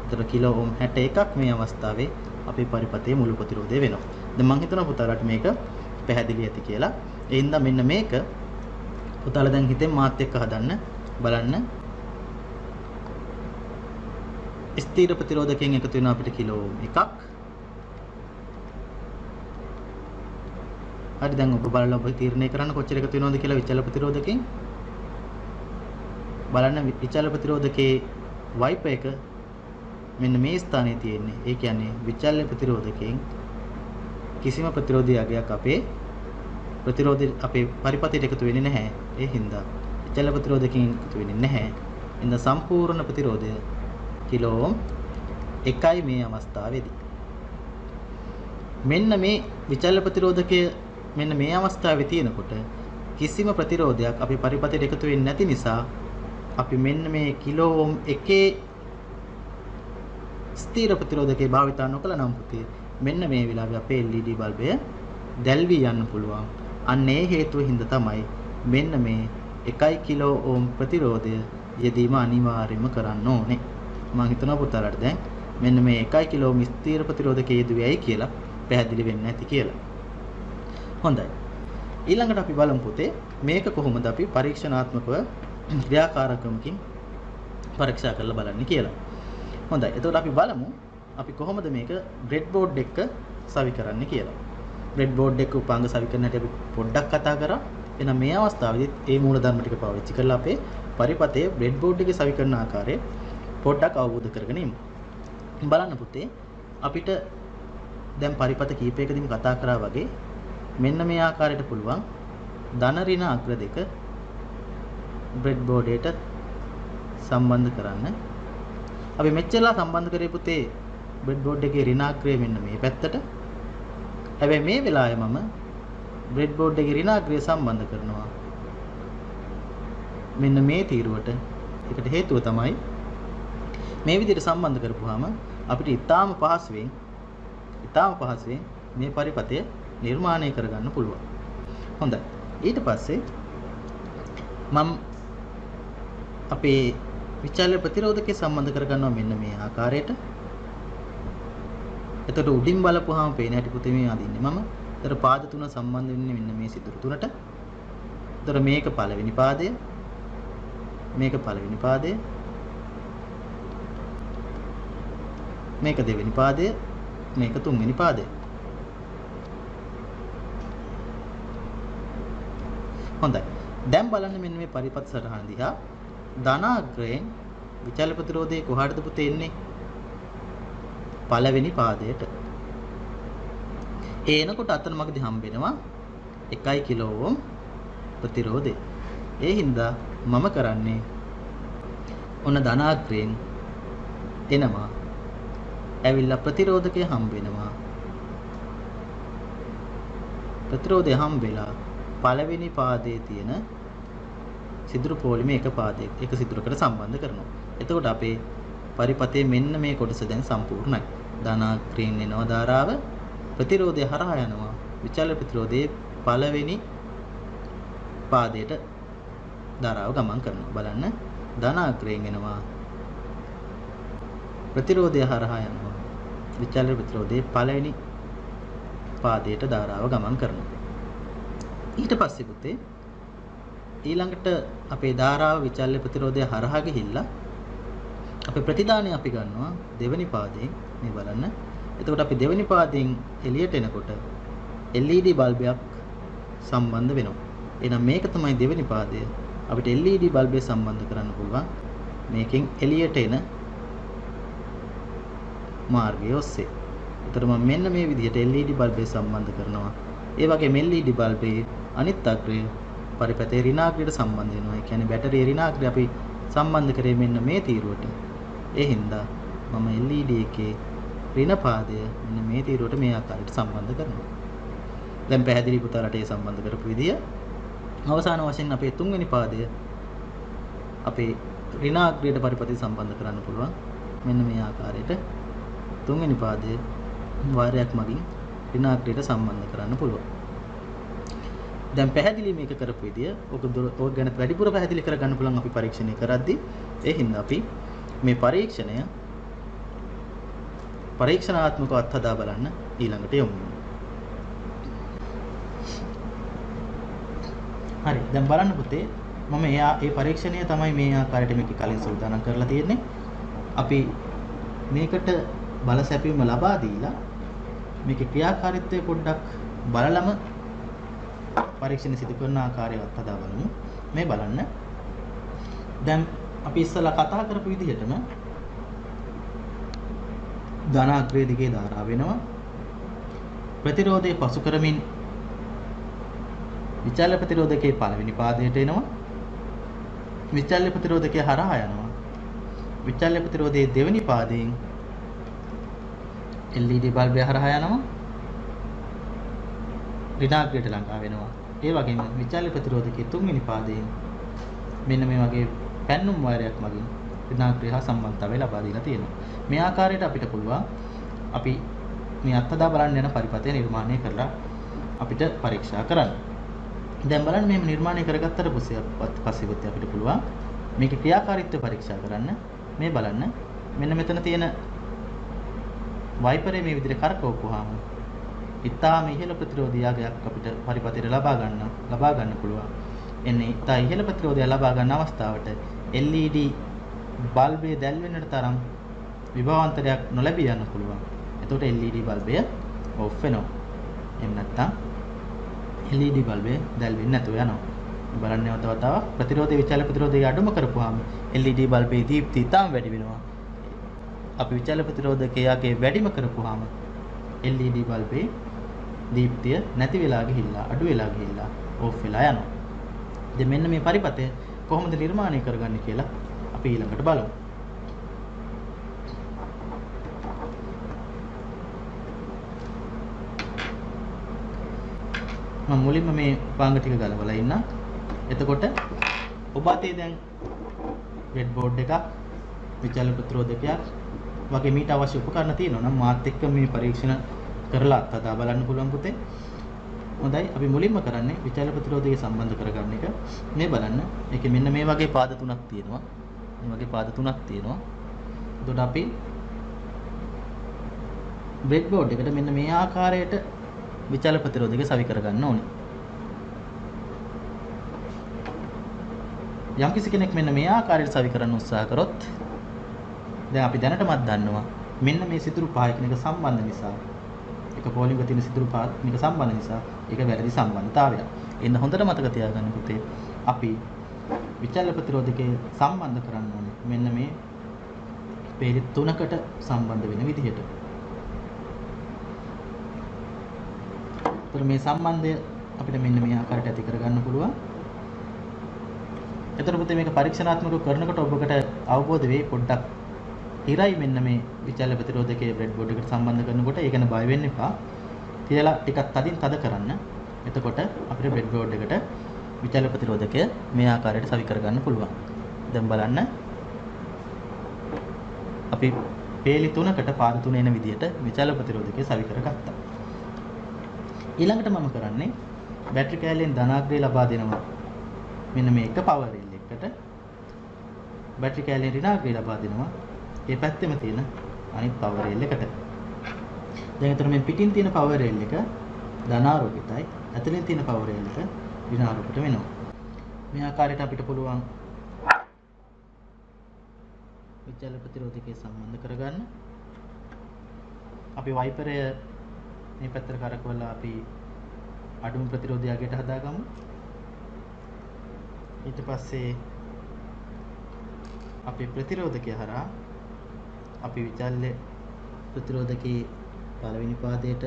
එතකොට කිලෝ ඕම් 61ක් මේ අවස්ථාවේ අපේ පරිපථයේ මුළු ප්‍රතිරෝධය වෙනවා. දැන් මම හිතනවා පුතාලට මේක පැහැදිලි ඇති කියලා. ඒ හින්දා මෙන්න මේක පුතාලා දැන් හිතෙන් මාත් එක්ක හදන්න බලන්න. ස්ථිර ප්‍රතිරෝධකයෙන් එකතු වෙන අපිට කිලෝ ඕම් 1ක්. හරි දැන් ඔබ බලලා ඔබ තීරණය කරන්න කොච්චර එකතු වෙනවද කියලා විචල්‍ය ප්‍රතිරෝධකයෙන්. බලන්න විචල්‍ය ප්‍රතිරෝධකයේ වයිප එක මෙන්න මේ ස්ථානයේ තියෙන්නේ. ඒ කියන්නේ විචල්‍ය ප්‍රතිරෝධකයෙන් කිසිම ප්‍රතිරෝධී අගයක් අපේ පරිපථයට එකතු වෙන්නේ නැහැ. ඒ හින්දා විචල්‍ය ප්‍රතිරෝධකයෙන් එකතු වෙන්නේ නැහැ. ඉතින් සම්පූර්ණ ප්‍රතිරෝධය කිලෝ ඕම් 1යි මේ අවස්ථාවේදී. මෙන්න මේ විචල්‍ය ප්‍රතිරෝධකය මෙන්න මේ අවස්ථාවේ තියෙනකොට කිසිම ප්‍රතිරෝධයක් අපේ පරිපථයට එකතු වෙන්නේ නැති නිසා අපි මෙන්න මේ කිලෝ ඕම් 1 ස්ථිර ප්‍රතිරෝධකේ භාවිතා නොකළ නම් පුතේ මෙන්න මේ වෙලාවේ අපේ LED බල්බය දැල්වී යන්න පුළුවන්. අන්න ඒ හේතුව හින්දා තමයි මෙන්න මේ 1 කිලෝ ඕම් ප්‍රතිරෝධය යෙදීම අනිවාර්යයෙන්ම කරන්න ඕනේ. මම හිතනවා පුතාලට දැන් මෙන්න මේ 1 කිලෝ ඕම් ස්ථිර ප්‍රතිරෝධකයේ යෙදුවේයි කියලා පැහැදිලි වෙන්න ඇති කියලා. හොඳයි. ඊළඟට අපි බලමු පුතේ මේක කොහොමද අපි පරීක්ෂණාත්මකව ක්‍රියාකාරකමකින් පරීක්ෂා කරලා බලන්නේ කියලා. හොඳයි. එතකොට අපි බලමු අපි කොහොමද මේක බ්‍රෙඩ් බෝඩ් එක සවි කරන්නේ කියලා. බ්‍රෙඩ් බෝඩ් එක උපාංග සවි කරන හැටි අපි පොඩ්ඩක් කතා කරා. එහෙනම් මේ අවස්ථාවේදීත් මේ මූලධර්ම ටික පාවිච්චි කරලා අපේ පරිපථයේ බ්‍රෙඩ් බෝඩ් එකේ සවි කරන ආකාරය පොඩ්ඩක් අවබෝධ කරගෙන ඉමු. බලන්න පුතේ අපිට දැන් පරිපථ කීපයකදීම කතා කරා වගේ මෙන්න මේ ආකාරයට පුළුවන් ධන ඍණ අග්‍ර දෙක බ්‍රෙඩ් බෝඩ් එකට සම්බන්ධ කරන්න. අපි මෙච්චරලා සම්බන්ධ කරේ පුතේ බ්‍රෙඩ් බෝඩ් එකේ ඍණාග්‍රය මෙන්න මේ පැත්තට. හැබැයි මේ වෙලාවේ මම බ්‍රෙඩ් බෝඩ් එකේ ඍණාග්‍රය සම්බන්ධ කරනවා මෙන්න මේ තීරුවට. ඒකට හේතුව තමයි මේ විදිහට සම්බන්ධ කරපුවාම අපිට ඊටාම පහසුවෙන් මේ පරිපථය නිර්මාණය කරගන්න පුළුවන්. හොඳයි. ඊට පස්සේ මම අපේ විචල්‍ය ප්‍රතිරෝධකේ සම්බන්ධ කරගන්නවා මෙන්න මේ ආකාරයට. එතකොට උඩින් බලපුවාම පේන හැටි පුතේ මේ අදින්නේ මම. එතකොට පාද තුන සම්බන්ධ වෙන්නේ මෙන්න මේ සිදුරු තුනට. එතකොට මේක පළවෙනි පාදය. මේක පළවෙනි පාදය. මේක දෙවෙනි පාදය. මේක තුන්වෙනි පාදය. හොඳයි. දැන් බලන්න මෙන්න මේ පරිපථ සටහන දිහා. ධනාග්‍රයෙන් විචල්‍ය ප්‍රතිරෝධයේ කොහාටද පුතේ එන්නේ? පළවෙනි පාදයට. එනකොට අතන මගදී හම්බ වෙනවා 1 කිලෝ ඕම් ප්‍රතිරෝධය. ඒ හින්දා මම කරන්නේ ඔන්න ධනාග්‍රයෙන් එනවා. ඇවිල්ලා ප්‍රතිරෝධකය හම්බ වෙනවා. ප්‍රතිරෝධය හම්බ වෙලා පළවෙනි පාදයේ තියෙන සිදුරු පොලිමේ එක සිදුරකට සම්බන්ධ කරනවා. එතකොට අපේ පරිපතේ මෙන්න මේ කොටස දැන් සම්පූර්ණයි. ධනාග්‍රයෙන් එනවා ධාරාව ප්‍රතිරෝධය හරහා යනවා. විචල්‍ය ප්‍රතිරෝධයේ පළවෙනි පාදයට ධාරාව ගමන් කරනවා. බලන්න ධනාග්‍රයෙන් එනවා ප්‍රතිරෝධය හරහා යනවා. විචල්‍ය ප්‍රතිරෝධයේ පළවෙනි පාදයට ධාරාව ගමන් කරනවා. ඊට පස්සේ පුතේ ඊළඟට අපේ ධාරාව විචල්‍ය ප්‍රතිරෝධය හරහා ගිහිල්ලා අපේ ප්‍රතිදානය අපි ගන්නවා දෙවෙනි පාදයෙන්. මේ බලන්න. එතකොට අපි දෙවෙනි පාදයෙන් එළියට එනකොට LED බල්බයක් සම්බන්ධ වෙනවා. එහෙනම් මේක තමයි දෙවෙනි පාදය. අපිට LED බල්බය සම්බන්ධ කරන්න පුළුවන් මේකෙන් එළියට එන මාර්ගය ඔස්සේ. ඒතර මම මෙන්න මේ විදිහට LED බල්බය සම්බන්ධ කරනවා. ඒ වගේම LED බල්බේ අනිත් අග්‍රය පරිපතේ ඍණාග්‍රයට සම්බන්ධ වෙනවා. ඒ කියන්නේ බැටරියේ ඍණාග්‍රය අපි සම්බන්ධ කරේ මෙන්න මේ තීරුවට. ඒ හින්දා මම LED එකේ ඍණ පාදය මෙන්න මේ තීරුවට මේ ආකාරයට සම්බන්ධ කරනවා. දැන් පැහැදිලි පුතාලට ඒ සම්බන්ධ කරපු විදිය. අවසාන වශයෙන් අපේ තුන්වෙනි පාදය අපේ ඍණාග්‍රයට පරිපතේ සම්බන්ධ කරන්න පුළුවන්. මෙන්න මේ ආකාරයට තුන්වෙනි පාදය වාරයක් මගින් ඍණාග්‍රයට සම්බන්ධ කරන්න පුළුවන්. දැන් පැහැදිලි මේක කරපු විදිය ඔක ගැන වැඩිපුර පැහැදිලි කරගන්න පුළුවන් අපි පරීක්ෂණය කරද්දී. ඒ හින්දා අපි මේ පරීක්ෂණාත්මකව අත්හදා බලන්න ඊළඟට යමු. හරි. දැන් බලන්න පුතේ මම ඒ පරීක්ෂණය තමයි මේ ආකාරයට මේක කලින් සූදානම් කරලා තියෙන්නේ. අපි මේකට බල සැපීම ලබා දීලා මේකේ ක්‍රියාකාරීත්වය පොඩ්ඩක් බලලම පරීක්ෂණ සිදු කරන ආකාරය අත්හදා බලමු. මේ බලන්න. දැන් අපි ඉස්සලා කතා කරපු විදිහටම ධනාග්‍රය දිගේ ධාරාව වෙනවා. ප්‍රතිරෝධය පසු කරමින් විචල්‍ය ප්‍රතිරෝධකයේ පළවෙනි පාදයට එනවා. විචල්‍ය ප්‍රතිරෝධකයේ හරහා යනවා. විචල්‍ය ප්‍රතිරෝධයේ දෙවෙනි පාදයෙන් LED බල්බය හරහා යනවා. ඍණාග්‍රයට ළඟා වෙනවා. ඒ වගේම විචල්‍ය ප්‍රතිරෝධකයේ තුන්වෙනි පාදයෙන් මෙන්න මේ වගේ පැන්නුම් වාරයක් මගින් ඍණාග්‍රය හා සම්බන්ධතාවය ලබා දීලා තියෙනවා. මේ ආකාරයට අපිට පුළුවන් අපි මේ අත්හදා බලන්න යන පරිපතය නිර්මාණය කරලා අපිට පරීක්ෂා කරන්න. දැන් බලන්න මේ නිර්මාණය කරගත්තට පස්සේ අපිට පුළුවන් මේකේ ක්‍රියාකාරීත්වය පරීක්ෂා කරන්න. මේ බලන්න මෙන්න මෙතන තියෙන වයිපරේ මේ විදිහට කරකවපුවාම ඉතාම ඉහළ ප්‍රතිරෝධයයක් අපිට පරිපතයට ලබා ගන්න පුළුවන්. එන්නේ ඉතා ඉහළ ප්‍රතිරෝධය ලබා ගන්න අවස්ථාවට LED බල්බය දැල් වෙන්නට තරම් විභවාන්තරයක් නොලැබී යන්න පුළුවන්. එතකොට LED බල්බය ඔෆ් වෙනවා. එහෙම නැත්නම් LED බල්බය දැල් වෙන්නේ නැතුව යනවා. බලන්න නැවත වතාවක් ප්‍රතිරෝධය විචල්‍ය ප්‍රතිරෝධය අඩුම කරපුවාම LED බල්බේ දීප්තිය ඉතාම වැඩි වෙනවා. අපි විචල්‍ය ප්‍රතිරෝධකයේ වැඩිම කරපුවාම LED බල්බේ දීප්තිය නැති වෙලා ගිහිල්ලා අඩු වෙලා ගිහිල්ලා ඔෆ් වෙලා යනවා. ඉතින් මෙන්න මේ පරිපතය කොහොමද නිර්මාණය කරගන්නේ කියලා අපි ඊළඟට බලමු. මම මුලින්ම මේ උපාංග ටික ගලවලා ඉන්න. එතකොට ඔබ අතේ දැන් රෙඩ් බෝඩ් එකක් විචල්‍ය ප්‍රතිරෝධකයක් වගේ මීට අවශ්‍ය උපකරණ තියෙනවා නම් මාත් එක්ක මේ පරීක්ෂණ කරලා අත්හදා බලන්න පුළුවන් පුතේ. හොඳයි අපි මුලින්ම කරන්නේ විචල්‍ය ප්‍රතිරෝධය සම්බන්ධ කරගන්න එක. මේ බලන්න. ඒකේ මෙන්න මේ වගේ පාද තුනක් තියෙනවා. මේ වගේ පාද තුනක් තියෙනවා. එතකොට අපි බ්‍රෙඩ් බෝඩ් එකට මෙන්න මේ ආකාරයට විචල්‍ය ප්‍රතිරෝධය සවි කරගන්න ඕනේ. යම්කිසි කෙනෙක් මෙන්න මේ ආකාරයට සවි කරන්න උත්සාහ කරොත් දැන් අපි දැනටමත් දන්නවා මෙන්න මේ සිදුරු පහ එකිනෙක සම්බන්ධ නිසා එක පොලිංග තියෙන සිදුරු පහ මේක සම්බන්ධ නිසා ඒක වැරදි සම්බන්ධතාවයක්. එන්න හොඳට මතක තියාගන්න පුතේ අපි විචල්‍ය ප්‍රතිරෝධකයේ සම්බන්ධ කරන්න ඕනේ මෙන්න මේ පේලි තුනකට සම්බන්ධ වෙන විදිහට. ඒතර මේ සම්බන්ධය අපිට මෙන්න මේ ආකාරයට ඇති කරගන්න පුළුවන්. එතකොට පුතේ මේක පරීක්ෂණාත්මකව කරනකොට ඔබකට අවබෝධ වෙයි පොඩ්ඩක් ඉරයි මෙන්න මේ විචල්‍ය ප්‍රතිරෝධකයේ බ්‍රෙඩ් බෝඩ් එකට සම්බන්ධ කරනකොට ඒක ගැන බය වෙන්න එපා. තියලා ටිකක් තදින් තද කරන්න. එතකොට අපිට බ්‍රෙඩ් බෝඩ් එකට විචල්‍ය ප්‍රතිරෝධකය මේ ආකාරයට සවි කරගන්න පුළුවන්. දැන් බලන්න අපි පේලි 3කට පාද 3 එන විදිහට විචල්්‍ය ප්‍රතිරෝධකය සවි කරගත්තා. ඊළඟට මම කරන්නේ බැටරි කෑල්ලෙන් ධනාග්‍රය ලබා දෙනවා. මෙන්න මේ එක පවර් රේල් එකකට බැටරි කෑල්ලෙන් ඍණාග්‍රය ලබා දෙනවා. ඒ පැත්තෙම තියෙන අනිත් පවර් රේල් එකට. දැන් එතන මේ පිටින් තියෙන පවර් රේල් එක ධනාරෝපිතයි. ඇතුලෙන් තියෙන පවර් රේල් එක ඍණාරෝපිත වෙනවා. මේ ආකාරයට අපිට පුළුවන් විචල්්‍ය ප්‍රතිරෝධකය සම්බන්ධ කරගන්න. අපි වයිපරය මේ පැත්තට කරකවලා අපි අඩුම ප්‍රතිරෝධය අගට හදාගමු. ඊට පස්සේ අපි ප්‍රතිරෝධකය හරහා අපි විචල්්‍ය ප්‍රතිරෝධකයේ පළවෙනි පාදයට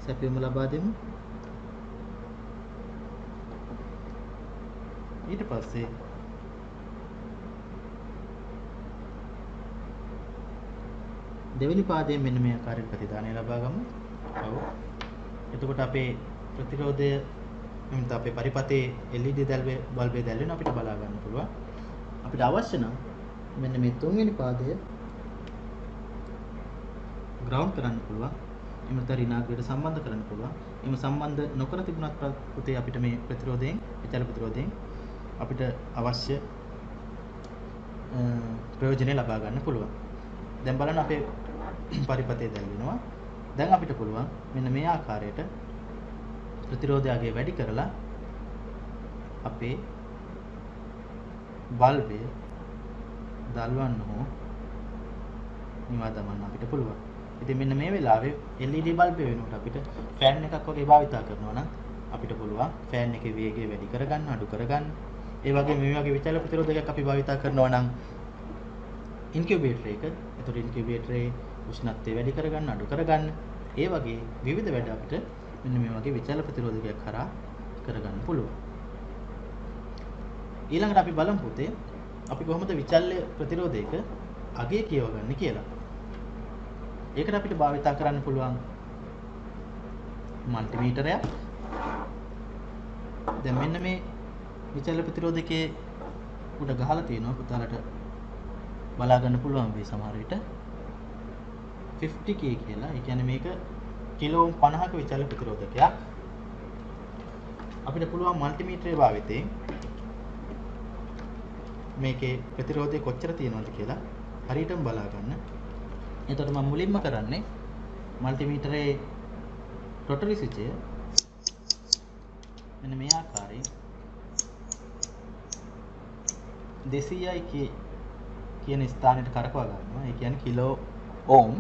සැපයුම ලබා දෙමු. ඊට පස්සේ දෙවෙනි පාදයෙන් මෙන්න මේ ආකාරයට ප්‍රතිදානය ලබා ගමු. ඔව්. එතකොට අපේ ප්‍රතිරෝධය එතන අපේ පරිපතේ LED බල්බය දැල්වෙන අපිට බලා ගන්න පුළුවන්. අපිට අවශ්‍ය නම් මෙන්න මේ තුන්වෙනි පාදය ග්‍රවුන්ඩ් කරන්න පුළුවන්. එහෙම නැත්නම් ඍණාග්‍රයට සම්බන්ධ කරන්න පුළුවන්. එහෙම සම්බන්ධ නොකර තිබුණත් පුතේ අපිට මේ ප්‍රතිරෝධයෙන් විචල්්‍ය ප්‍රතිරෝධයෙන් අපිට අවශ්‍ය ප්‍රයෝජනෙ ලබා ගන්න පුළුවන්. දැන් බලන්න අපේ පරිපතේ දැල්වෙනවා. දැන් අපිට පුළුවන් මෙන්න මේ ආකාරයට ප්‍රතිරෝධය අගය වැඩි කරලා අපේ බල්බය දල්වන්න හෝ නිවා දමන්න අපිට පුළුවන්. ඉතින් මෙන්න මේ වෙලාවේ LED බල්බය වෙනුවට අපිට ෆෑන් එකක් වගේ භාවිතා කරනවා නම් අපිට පුළුවන් ෆෑන් එකේ වේගය වැඩි කරගන්න, අඩු කරගන්න. ඒ වගේ මේ වගේ විචල්්‍ය ප්‍රතිරෝධකයක් අපි භාවිතා කරනවා නම් ඉන්කියුබේටර් එක, ඒතකොට ඉන්කියුබේටරේ උෂ්ණත්වය වැඩි කරගන්න, අඩු කරගන්න. ඒ වගේ විවිධ වැඩ අපිට මෙන්න මේ වගේ විචල්්‍ය ප්‍රතිරෝධකයක් කරා කරගන්න පුළුවන්. ඊළඟට අපි බලමු පුතේ අපි කොහොමද විචල්්‍ය ප්‍රතිරෝධයක අගය කියවගන්නේ කියලා. ඒකට අපිට භාවිතා කරන්න පුළුවන් මල්ටිමීටරයක්. දැන් මෙන්න මේ විචල්්‍ය ප්‍රතිරෝධකයේ උඩ ගහලා තියෙනවා පුතාලට බලා ගන්න පුළුවන් වෙයි සමහර විට 50k කියලා. ඒ කියන්නේ මේක කිලෝ 50ක විචල්්‍ය ප්‍රතිරෝධකයක්. අපිට පුළුවන් මල්ටිමීටරයේ භාවිතයෙන් මේකේ ප්‍රතිරෝධය කොච්චර තියෙනවද කියලා හරියටම බලා ගන්න. එතකොට මම මුලින්ම කරන්නේ මල්ටිමීටරයේ රොටරි ස්විචය මෙන්න මේ ආකාරයෙන් 200යි කියන ස්ථානයට කරකවා ගන්නවා. ඒ කියන්නේ කිලෝ ඕම්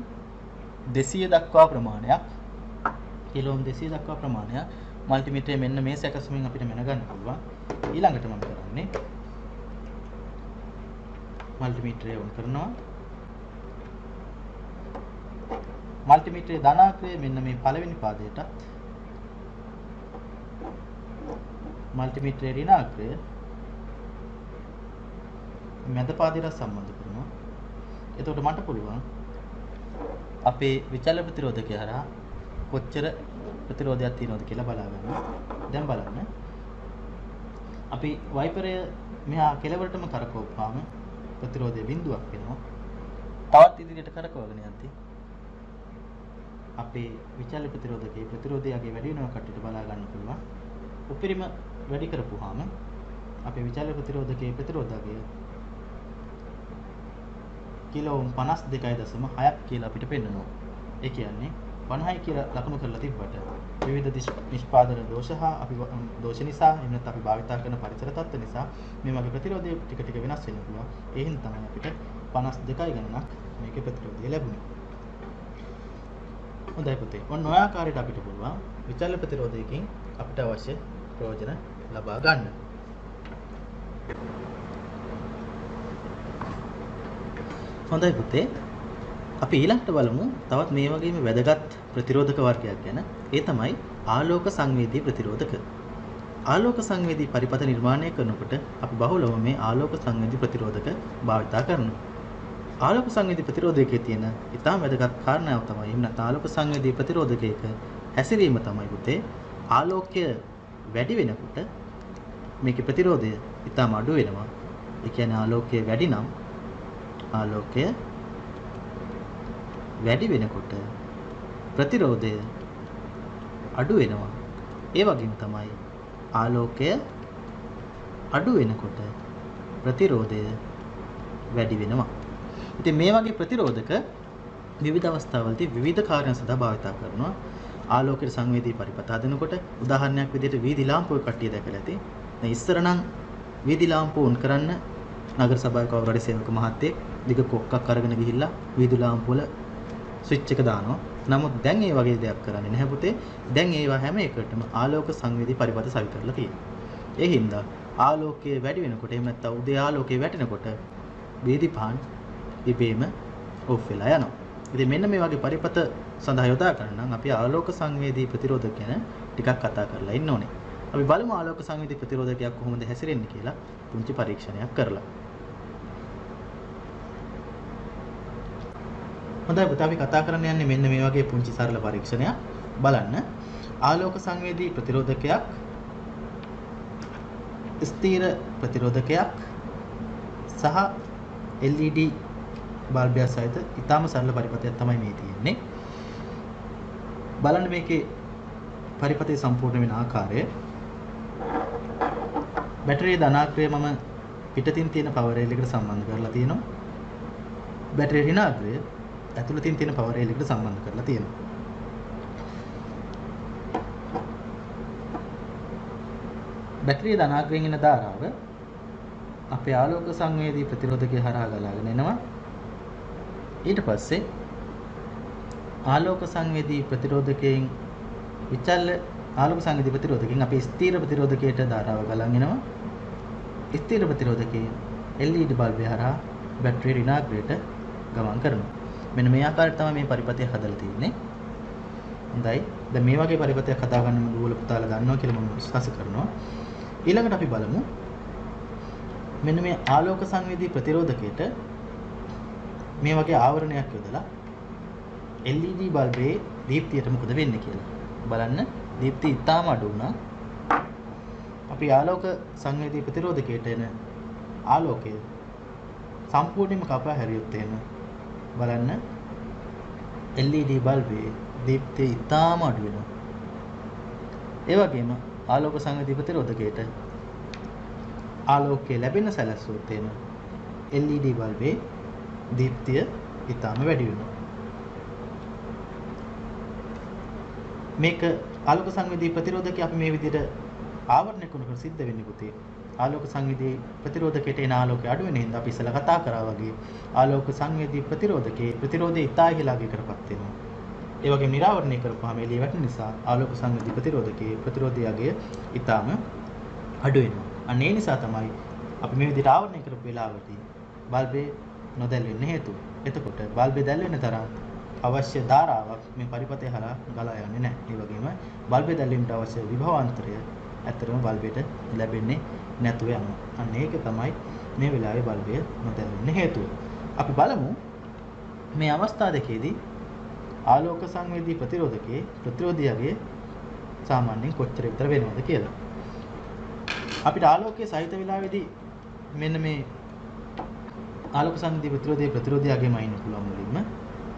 200 දක්වා ප්‍රමාණයක් කිලෝ ඕම් 200 දක්වා ප්‍රමාණයක් මල්ටිමීටරයේ මෙන්න මේ සැකසුමින් අපිට මෙන ගන්න පුළුවන්. ඊළඟට මම කරන්නේ මල්ටිමීටරය ඔන් කරනවා. මල්ටිමීටරයේ ධනාග්‍රය මෙන්න මේ පළවෙනි පාදයටත් මල්ටිමීටරයේ ඍණාග්‍රය මැද පාදයට සම්බන්ධ කරනවා. එතකොට මට පුළුවන් අපේ විචල්්‍ය ප්‍රතිරෝධකය හරහා කොච්චර ප්‍රතිරෝධයක් තියෙනවද කියලා බලා ගන්න. දැන් බලන්න. අපි වයිපරය මෙහා කෙළවරටම කරකවපුවාම ප්‍රතිරෝධය බිඳුවක් වෙනවා. තවත් ඉදිරියට කරකවගෙන යද්දී අපේ විචල්්‍ය ප්‍රතිරෝධකයේ ප්‍රතිරෝධය අගේ වැඩි වෙනවා කට්ටියට බලා ගන්න පුළුවන්. උපරිම වැඩි කරපුවාම අපේ විචල්්‍ය ප්‍රතිරෝධකයේ ප්‍රතිරෝධකය කිලෝ 52.6ක් කියලා අපිට පෙන්නනවා. ඒ කියන්නේ 50යි කියලා ලකුණු කරලා තිබ්බට විවිධ නිෂ්පාදන දෝෂ හා අපි දෝෂ නිසා එහෙම නැත්නම් අපි භාවිතා කරන පරිසර තත්ත්ව නිසා මේ වගේ ප්‍රතිරෝධය ටික ටික වෙනස් වෙන්න පුළුවන්. ඒ හින්දා තමයි අපිට 52 ගණනක් මේකේ ප්‍රතිරෝධය ලැබුණේ. හොඳයි පුතේ. ඔන්න ඔය ආකාරයට අපිට පුළුවන් විචල්්‍ය ප්‍රතිරෝධයකින් අපිට අවශ්‍ය ප්‍රයෝජන ලබා ගන්න. හොඳයි පුතේ. අපි ඊළඟට බලමු තවත් මේ වගේම වැදගත් ප්‍රතිරෝධක වර්ගයක් ගැන. ඒ තමයි ආලෝක සංවේදී ප්‍රතිරෝධක. ආලෝක සංවේදී පරිපථ නිර්මාණය කරනකොට අපි බහුලව මේ ආලෝක සංවේදී ප්‍රතිරෝධක භාවිතා කරනවා. ආලෝක සංවේදී ප්‍රතිරෝධකයේ තියෙන ඉතාම වැදගත් කාරණාව තමයි එහෙම නැත්නම් ආලෝක සංවේදී ප්‍රතිරෝධකයක හැසිරීම තමයි පුතේ ආලෝකය වැඩි වෙනකොට මේකේ ප්‍රතිරෝධය ඉතාම අඩු වෙනවා. ඒ කියන්නේ ආලෝකය වැඩි නම් ආලෝකය වැඩි වෙනකොට ප්‍රතිරෝධය අඩු වෙනවා. ඒ වගේම තමයි ආලෝකය අඩු වෙනකොට ප්‍රතිරෝධය වැඩි වෙනවා. ඉතින් මේ වගේ ප්‍රතිරෝධක විවිධ අවස්ථාවලදී විවිධ කාර්යයන් සඳහා භාවිත කරනවා. ආලෝකයට සංවේදී පරිපථ හදනකොට උදාහරණයක් විදිහට වීදි ලාම්පුවක කට්ටිය දැකලා ඇති. දැන් ඉස්සර නම් වීදි ලාම්පුව ඔන් කරන්න නගර සභාවේ කවුරු හරි සේවක මහත්තයෙක් දිග කොක්කක් අරගෙන ගිහිල්ලා වීදි ලාම්පුව වල ස්විච් එක දානවා. නමුත් දැන් ඒ වගේ දෙයක් කරන්නේ නැහැ පුතේ. දැන් ඒවා හැම එකටම ආලෝක සංවේදී පරිපථ සවි කරලා තියෙනවා. ඒ හින්දා ආලෝකය වැඩි වෙනකොට එහෙම නැත්නම් උදේ ආලෝකය වැටෙනකොට වීදි පහන් ඉබේම ඔෆ් වෙලා යනවා. ඉතින් මෙන්න මේ වගේ පරිපථ සඳහා යොදා ගන්න නම් අපි ආලෝක සංවේදී ප්‍රතිරෝධක ගැන ටිකක් කතා කරලා ඉන්න ඕනේ. අපි බලමු ආලෝක සංවේදී ප්‍රතිරෝධකයක් කොහොමද හැසිරෙන්නේ කියලා පුංචි පරීක්ෂණයක් කරලා. හොඳයි පුතා අපි කතා කරන්න යන්නේ මෙන්න මේ වගේ පුංචි සරල පරීක්ෂණයක්. බලන්න. ආලෝක සංවේදී ප්‍රතිරෝධකයක් ස්ථිර ප්‍රතිරෝධකයක් සහ LED බල්බය සහිත ඊටාම සරල පරිපථයක් තමයි මේ තියෙන්නේ. බලන්න මේකේ පරිපථය සම්පූර්ණ වෙන ආකාරය. බැටරිය ධනාග්‍රය මම පිටතින් තියෙන පවර් රේල් එකට සම්බන්ධ කරලා තියෙනවා. බැටරිය ඍණාග්‍රය ඇතුළතින් තියෙන පවර් රේල් එකට සම්බන්ධ කරලා තියෙනවා. බැටරිය ධනාග්‍රයෙන් එන ධාරාව අපේ ආලෝක සංවේදී ප්‍රතිරෝධකය හරහා ගලාගෙන එනවා. ඊට පස්සේ ආලෝක සංවේදී ප්‍රතිරෝධකයෙන් විචල්්‍ය ආලෝක සංවේදී ප්‍රතිරෝධකයෙන් අපි ස්ථිර ප්‍රතිරෝධකයට ධාරාව ගලන් එනවා. ස්ථිර ප්‍රතිරෝධකයෙන් LED බල්බය හරහා බැටරිය ඍණාග්‍රයට ගමන් කරනවා. මෙන්න මේ ආකාරයට තමයි මේ පරිපථය හදලා තියෙන්නේ. හොඳයි. දැන් මේ වගේ පරිපථයක් හදාගන්න දුවල පුතාලා දන්නවා කියලා මම විශ්වාස කරනවා. ඊළඟට අපි බලමු මෙන්න මේ ආලෝක සංවේදී ප්‍රතිරෝධකයට මේ වගේ ආවරණයක් යොදලා LED බල්බේ දීප්තියට මොකද වෙන්නේ කියලා. බලන්න දීප්තිය ඉතාම අඩු වුණා. අපි ආලෝක සංවේදී ප්‍රතිරෝධකයට එන ආලෝකය සම්පූර්ණයෙන්ම කපා හැරියොත් එහෙම බලන්න LED බල්බේ දීප්තිය ඉතාම අඩු වෙනවා. ඒ වගේම ආලෝක සංවේදී ප්‍රතිරෝධකයට ආලෝකය ලැබෙන සැලැස්සුවොත් එහෙම LED බල්බේ දීප්තිය ඉතාම වැඩි වෙනවා. මේක ආලෝක සංවේදී ප්‍රතිරෝධකය අපි මේ විදිහට ආවරණය කරනකොට සිද්ධ වෙන්නේ පුතේ. ආලෝක සංවේදී ප්‍රතිරෝධකයට එන ආලෝකය අඩු වෙන හින්දා අපි ඉස්සෙල්ලා කතා කරා වගේ ආලෝක සංවේදී ප්‍රතිරෝධකයේ ප්‍රතිරෝධය ඉතා ඉහළගේ කරපත් වෙනවා. ඒ වගේම නිරාවරණය කරපුවාම එළිය වැටෙන නිසා ආලෝක සංවේදී ප්‍රතිරෝධකයේ ප්‍රතිරෝධය අගය ඉතාම අඩු වෙනවා. අන්න ඒ නිසා තමයි අපි මේ විදිහට ආවරණය කරපු වෙලාවදී බල්බේ නොදැල් වෙන්න හේතුව. එතකොට බල්බේ දැල් වෙන තරම් අවශ්‍ය ධාරාවක් මේ පරිපථය හරහා ගලා යන්නේ නැහැ. ඒ වගේම බල්බේ දැල්වීමට අවශ්‍ය විභවාන්තරය ඇත්තටම බල්බෙට ලැබෙන්නේ නැතුව යනවා. අන්න ඒක තමයි මේ වෙලාවේ බල්බය නොදැල් වෙන්න හේතුව. අපි බලමු මේ අවස්ථා දෙකේදී ආලෝක සංවේදී ප්‍රතිරෝධකයේ ප්‍රතිරෝධයගේ සාමාන්‍යයෙන් කොච්චර විතර වෙනවද කියලා. අපිට ආලෝකයේ සහිත වෙලාවේදී මෙන්න මේ ආලෝක සංවේදී ප්‍රතිරෝධයගෙම ඉන්න පුළුවන් මුලින්ම.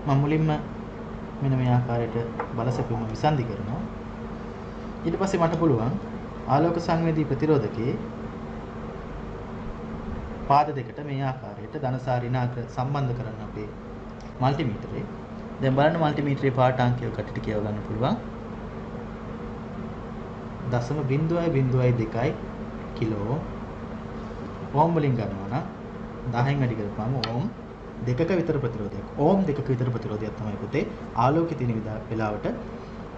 මම මුලින්ම මෙන්න මේ ආකාරයට බලසැපීම විසන්ධි කරනවා. ඊට පස්සේ මට පුළුවන් ආලෝක සංවේදී ප්‍රතිරෝධකයේ පාද දෙකට මේ ආකාරයට ධනසාරිනාග සම්බන්ධ කරන්න අපේ මල්ටිමීටරේ. දැන් බලන්න මල්ටිමීටරේ පාට අංකය කටට කියව ගන්න පුළුවන්. 0.02 කිලෝ ඕම් වලින් ගන්නවා නම් 10න් වැඩි කරපුවාම ඕම් දෙකක විතර ප්‍රතිරෝධයක්. ඕම් දෙකක විතර ප්‍රතිරෝධයක් තමයි පුතේ ආලෝකයේ තියෙන වෙලාවට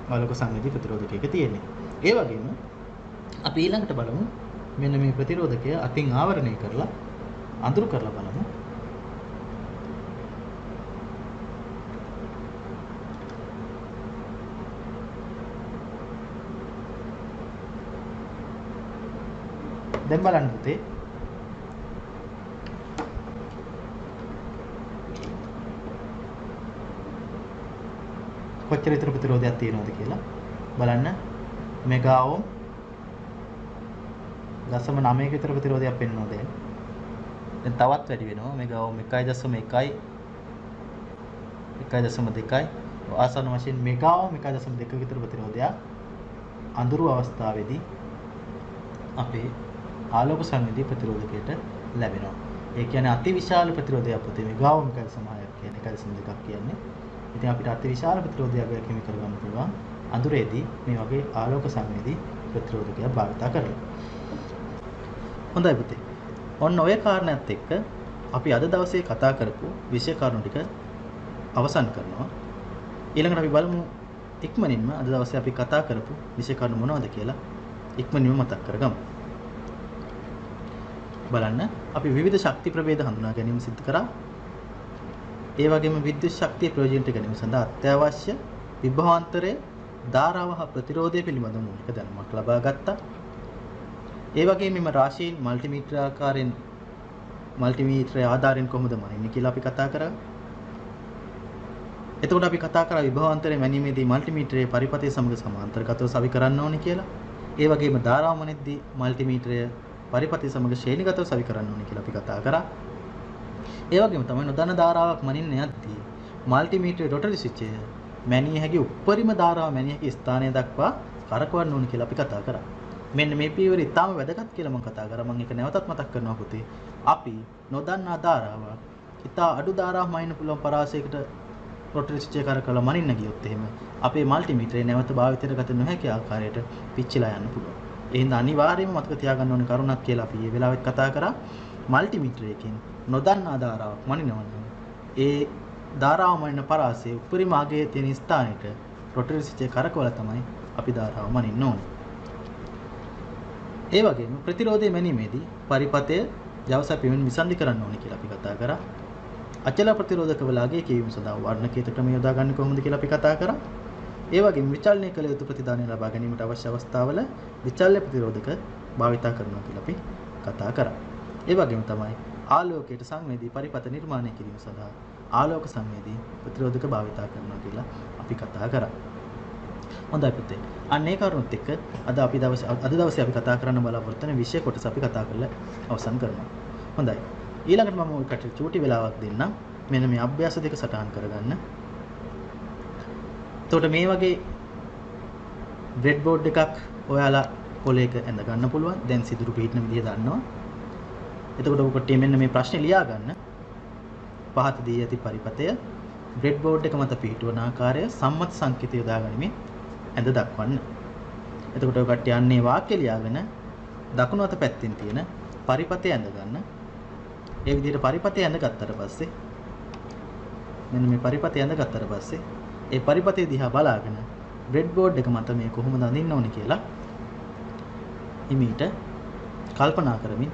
ආලෝක සංවේදී ප්‍රතිරෝධකයක තියෙන්නේ. ඒ වගේම අපි ඊළඟට බලමු මෙන්න මේ ප්‍රතිරෝධකය අතින් ආවරණය කරලා අඳුරු කරලා බලමු. දැන් බලන්න පුතේ කොච්චර විතර ප්‍රතිරෝධයක් තියෙනවද කියලා බලන්න. මෙගා ඕම් 0.9ක විතර ප්‍රතිරෝධයක් පෙන්වනවා දැන්. දැන් තවත් වැඩි වෙනවා. මේක ඕම් 1.1 1.2 ආසන්න වශයෙන් මෙගාවෝම් 1.2 විතර ප්‍රතිරෝධයක් අඳුරු අවස්ථාවේදී අපේ ආලෝක සංවේදී ප්‍රතිරෝධකයට ලැබෙනවා. ඒ කියන්නේ අතිවිශාල ප්‍රතිරෝධයක් පුතේ මෙගාවෝම් 1.6ක් කියන්නේ 1.2ක් කියන්නේ. ඉතින් අපිට අතිවිශාල ප්‍රතිරෝධයක් හිමි කරගන්න පුළුවන් අඳුරේදී මේ වගේ ආලෝක සංවේදී ප්‍රතිරෝධකයක් භාවිත කරලා. හොඳයි පුතේ. ඔන්න ඔය කාරණාත් එක්ක අපි අද දවසේ කතා කරපු විෂය කරුණු ටික අවසන් කරනවා. ඊළඟට අපි බලමු ඉක්මනින්ම අද දවසේ අපි කතා කරපු විෂය කරුණු මොනවද කියලා ඉක්මනින්ම මතක් කරගමු. බලන්න අපි විවිධ ශක්ති ප්‍රභේද හඳුනා ගැනීම සිදු කරා. ඒ වගේම විද්‍යුත් ශක්තිය ප්‍රයෝජනට ගැනීම සඳහා අත්‍යවශ්‍ය විභවාන්තරයේ ධාරාව හා ප්‍රතිරෝධය පිළිබඳ මූලික දැනුමක් ලබා ගත්තා. ඒ වගේම මෙම රාශීන් මල්ටිමීටර ආකාරයෙන් මල්ටිමීටර ආධාරයෙන් කොහොමද මනින්නේ කියලා අපි කතා කරා. එතකොට අපි කතා කරා විභවාන්තරය මැනීමේදී මල්ටිමීටරයේ පරිපථය සමග සමාන්තරගතව සවි කරන්න ඕනේ කියලා. ඒ වගේම ධාරාව මනෙද්දී මල්ටිමීටරය පරිපථය සමග ශ්‍රේණිගතව සවි කරන්න ඕනේ කියලා අපි කතා කරා. ඒ වගේම තමයි නොදන්න ධාරාවක් මනින්න යද්දී මල්ටිමීටරයේ රොටරි ස්විචය මැනිය හැකි උප්පරිම ධාරාව මැනිය හැකි ස්ථානය දක්වා කරකවන්න ඕනේ කියලා අපි කතා කරා. මෙන්න මේ පියවර ඉතාම වැදගත් කියලා මම කතා කරා. මම ඒක නැවතත් මතක් කරනවා පුතේ. අපි නොදන්නා ධාරාවක් ඉතා අඩු ධාරාවක් මනින්න පුළුවන් පරාසයකට රොටරි ස්විචය කරකවලා මනින්න ගියොත් එහෙම අපේ මල්ටිමීටරේ නැවත භාවිතයට ගත නොහැකි ආකාරයට පිච්චිලා යන්න පුළුවන්. ඒ හින්දා අනිවාර්යයෙන්ම මතක තියාගන්න ඕනේ කරුණක් කියලා අපි මේ වෙලාවෙත් කතා කරා. මල්ටිමීටරයකින් නොදන්නා ධාරාවක් මනිනවා නම් ඒ ධාරාව මනින පරාසයේ උපරිම අගයේ තියෙන ස්ථානෙට රොටරි ස්විචය කරකවලා තමයි අපි ධාරාව මනින්න ඕනේ. ඒ වගේම ප්‍රතිරෝධය මැනීමේදී පරිපථය ජවසැපීමෙන් විසන්ධි කරන්න ඕනේ කියලා අපි කතා කරා. අචල ප්‍රතිරෝධකවල අගය කියවීම සඳහා වර්ණකේත ක්‍රම යොදා ගන්න කොහොමද කියලා අපි කතා කරා. ඒ වගේම විචලනය කළ යුතු ප්‍රතිදානය ලබා ගැනීමට අවශ්‍ය අවස්ථාවල විචල්‍ය ප්‍රතිරෝධක භාවිත කරනවා කියලා අපි කතා කරා. ඒ වගේම තමයි ආලෝකයට සංවේදී පරිපථ නිර්මාණය කිරීම සඳහා ආලෝක සංවේදී ප්‍රතිරෝධක භාවිත කරනවා කියලා අපි කතා කරා. හොඳයි පුතේ. අන්න ඒ කරුණුත් එක්ක අද දවසේ අපි කතා කරන්න බලාපොරොත්තු වෙන විෂය කොටස අපි කතා කරලා අවසන් කරනවා. හොඳයි. ඊළඟට මම ඔයකට චූටි වෙලාවක් දෙන්නම්. මෙන්න මේ අභ්‍යාස දෙක සටහන් කරගන්න. එතකොට මේ වගේ බ්‍රෙඩ් බෝඩ් එකක් ඔයාලා පොලේක ඇඳ ගන්න පුළුවන්. දැන් සිදුරු පිටින විදිය දන්නවා. එතකොට ඔකට මෙන්න මේ ප්‍රශ්නේ ලියා ගන්න. පහත දී ඇති පරිපථය බ්‍රෙඩ් බෝඩ් එක මත පිහිටුවන ආකාරය සම්මත සංකේතය යොදා ගනිමින් ඇඳ දක්වන්න. එතකොට ඔය කට්ටිය යන්නේ වාක්‍ය ලියාගෙන දකුණු අත පැත්තෙන් තියෙන පරිපථය ඇඳ ගන්න. ඒ විදිහට පරිපථය ඇඳ ගත්තට පස්සේ මෙන්න මේ පරිපථය ඇඳ ගත්තට පස්සේ ඒ පරිපථය දිහා බලාගෙන බ්‍රෙඩ් බෝඩ් එක මත මේ කොහොමද අඳින්න ඕනේ කියලා හිමීට කල්පනා කරමින්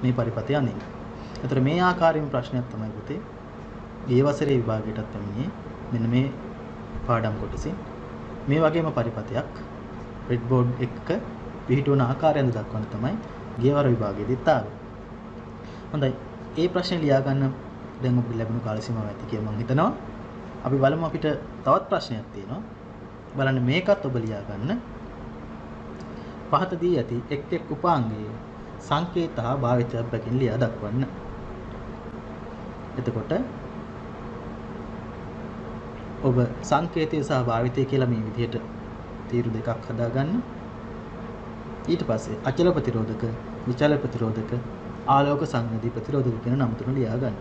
මේ පරිපථය අඳින්න. එතකොට මේ ආකාරයෙන් ප්‍රශ්නයක් තමයි පුතේ මේ වසරේ විභාගයටත් පැමිණියේ. මෙන්න මේ පාඩම් කොටසින් මේ වගේම පරිපථයක් බ්‍රෙඩ් බෝඩ් එක පිහිටුවන ආකාරයෙන් දක්වන්න තමයි ගියවර විභාගයේදීත් ආවේ. හොඳයි. ඒ ප්‍රශ්නේ ලියා ගන්න දැන් ඔබට ලැබුණු කාල සීමාව ඇති කියලා මම හිතනවා. අපි බලමු අපිට තවත් ප්‍රශ්නයක් තියෙනවා. බලන්න මේකත් ඔබ ලියා ගන්න. පහත දී ඇති එක් එක් උපාංගයේ සංකේත හා භාවිතයක් බැගින් ලියා දක්වන්න. එතකොට ඔබ සංකේතය සහ භාවිතය කියලා මේ විදිහට තීරු දෙකක් හදාගන්න. ඊට පස්සේ අචල ප්‍රතිරෝධක, විචල ප්‍රතිරෝධක, ආලෝක සංවේදී ප්‍රතිරෝධක කියන නම් තුන ලියා ගන්න.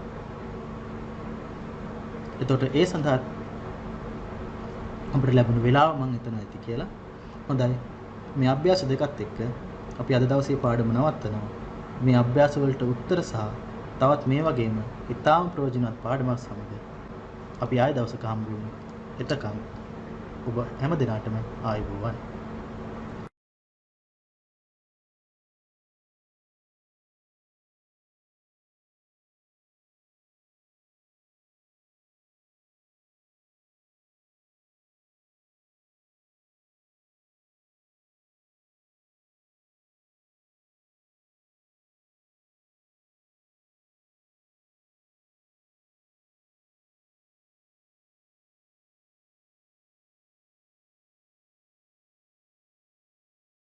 එතකොට ඒ සඳහා අපිට ලැබුණු වෙලාව මම හිතනවා ඇති කියලා. හොඳයි. මේ අභ්‍යාස දෙකත් එක්ක අපි අද දවසේ පාඩම නවත්තනවා. මේ අභ්‍යාස වලට උත්තර සහ තවත් මේ වගේම ඉතාම ප්‍රයෝජනවත් පාඩමක් සමග අපි ආයෙ දවසක හම්බ වෙමු. එතකම් ඔබ හැම දිනකටම ආයුබෝවන්.